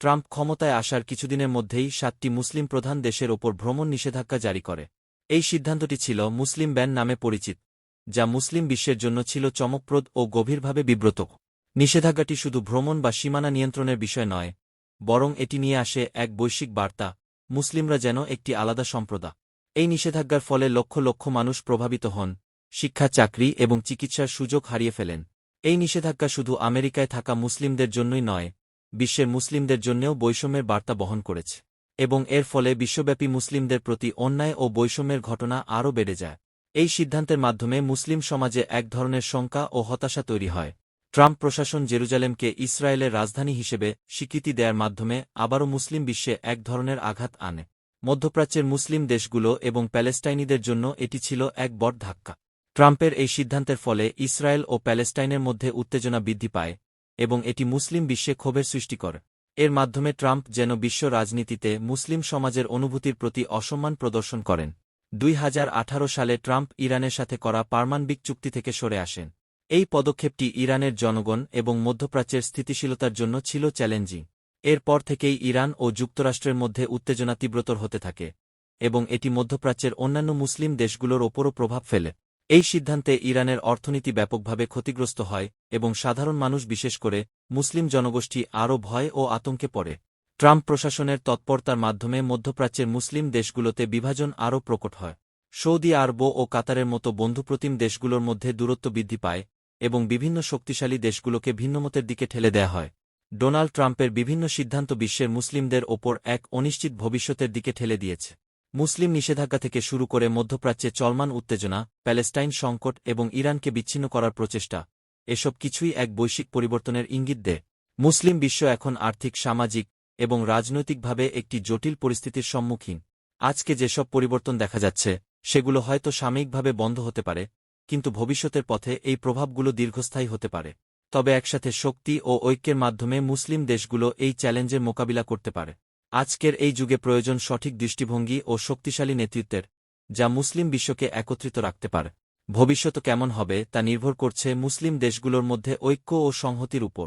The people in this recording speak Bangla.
ট্রাম্প ক্ষমতায় আসার কিছুদিনের মধ্যেই 7টি মুসলিম প্রধান দেশের ওপর ভ্রমণ নিষেধাজ্ঞা জারি করে। এই সিদ্ধান্তটি ছিল মুসলিম ব্যান নামে পরিচিত, যা মুসলিম বিশ্বের জন্য ছিল চমকপ্রদ ও গভীরভাবে বিব্রত। নিষেধাজ্ঞাটি শুধু ভ্রমণ বা সীমানা নিয়ন্ত্রণের বিষয় নয়, বরং এটি নিয়ে আসে এক বৈশ্বিক বার্তা: মুসলিমরা যেন একটি আলাদা সম্প্রদায়। এই নিষেধাজ্ঞার ফলে লক্ষ লক্ষ মানুষ প্রভাবিত হন, শিক্ষা, চাকরি এবং চিকিৎসার সুযোগ হারিয়ে ফেলেন। এই নিষেধাজ্ঞা শুধু আমেরিকায় থাকা মুসলিমদের জন্যই নয়, বিশ্বের মুসলিমদের জন্যেও বৈষম্যের বার্তা বহন করেছে, এবং এর ফলে বিশ্বব্যাপী মুসলিমদের প্রতি অন্যায় ও বৈষম্যের ঘটনা আরও বেড়ে যায়। এই সিদ্ধান্তের মাধ্যমে মুসলিম সমাজে এক ধরনের শঙ্কা ও হতাশা তৈরি হয়। ট্রাম্প প্রশাসন জেরুজালেমকে ইসরায়েলের রাজধানী হিসেবে স্বীকৃতি দেয়ার মাধ্যমে আবারও মুসলিম বিশ্বে এক ধরনের আঘাত আনে। মধ্যপ্রাচ্যের মুসলিম দেশগুলো এবং প্যালেস্টাইনিদের জন্য এটি ছিল এক বড় ধাক্কা। ট্রাম্পের এই সিদ্ধান্তের ফলে ইসরায়েল ও প্যালেস্টাইনের মধ্যে উত্তেজনা বৃদ্ধি পায়, এবং এটি মুসলিম বিশ্বে ক্ষোভের সৃষ্টি করে। এর মাধ্যমে ট্রাম্প যেন বিশ্ব রাজনীতিতে মুসলিম সমাজের অনুভূতির প্রতি অসম্মান প্রদর্শন করেন। 2018 সালে ট্রাম্প ইরানের সাথে করা পারমাণবিক চুক্তি থেকে সরে আসেন। এই পদক্ষেপটি ইরানের জনগণ এবং মধ্যপ্রাচ্যের স্থিতিশীলতার জন্য ছিল চ্যালেঞ্জিং। এরপর থেকেই ইরান ও যুক্তরাষ্ট্রের মধ্যে উত্তেজনা তীব্রতর হতে থাকে, এবং এটি মধ্যপ্রাচ্যের অন্যান্য মুসলিম দেশগুলোর ওপরও প্রভাব ফেলে। এই সিদ্ধান্তে ইরানের অর্থনীতি ব্যাপকভাবে ক্ষতিগ্রস্ত হয়, এবং সাধারণ মানুষ, বিশেষ করে মুসলিম জনগোষ্ঠী, আরও ভয় ও আতঙ্কে পড়ে। ট্রাম্প প্রশাসনের তৎপরতার মাধ্যমে মধ্যপ্রাচ্যের মুসলিম দেশগুলোতে বিভাজন আরও প্রকট হয়। সৌদি আরব ও কাতারের মতো বন্ধুপ্রতিম দেশগুলোর মধ্যে দূরত্ব বৃদ্ধি পায়, এবং বিভিন্ন শক্তিশালী দেশগুলোকে ভিন্নমতের দিকে ঠেলে দেয়া হয়। ডোনাল্ড ট্রাম্পের বিভিন্ন সিদ্ধান্ত বিশ্বের মুসলিমদের ওপর এক অনিশ্চিত ভবিষ্যতের দিকে ঠেলে দিয়েছে। মুসলিম নিষেধাজ্ঞা থেকে শুরু করে মধ্যপ্রাচ্যে চলমান উত্তেজনা, প্যালেস্টাইন সংকট এবং ইরানকে বিচ্ছিন্ন করার প্রচেষ্টা, এসব কিছুই এক বৈশ্বিক পরিবর্তনের ইঙ্গিত দেয়। মুসলিম বিশ্ব এখন আর্থিক, সামাজিক এবং রাজনৈতিকভাবে একটি জটিল পরিস্থিতির সম্মুখীন। আজকে যেসব পরিবর্তন দেখা যাচ্ছে, সেগুলো হয়তো সাময়িকভাবে বন্ধ হতে পারে, কিন্তু ভবিষ্যতের পথে এই প্রভাবগুলো দীর্ঘস্থায়ী হতে পারে। তবে একসাথে শক্তি ও ঐক্যের মাধ্যমে মুসলিম দেশগুলো এই চ্যালেঞ্জের মোকাবিলা করতে পারে। আজকের এই যুগে প্রয়োজন সঠিক দৃষ্টিভঙ্গি ও শক্তিশালী নেতৃত্বের, যা মুসলিম বিশ্বকে একত্রিত রাখতে পারে। ভবিষ্যৎ কেমন হবে তা নির্ভর করছে মুসলিম দেশগুলোর মধ্যে ঐক্য ও সংহতির উপর।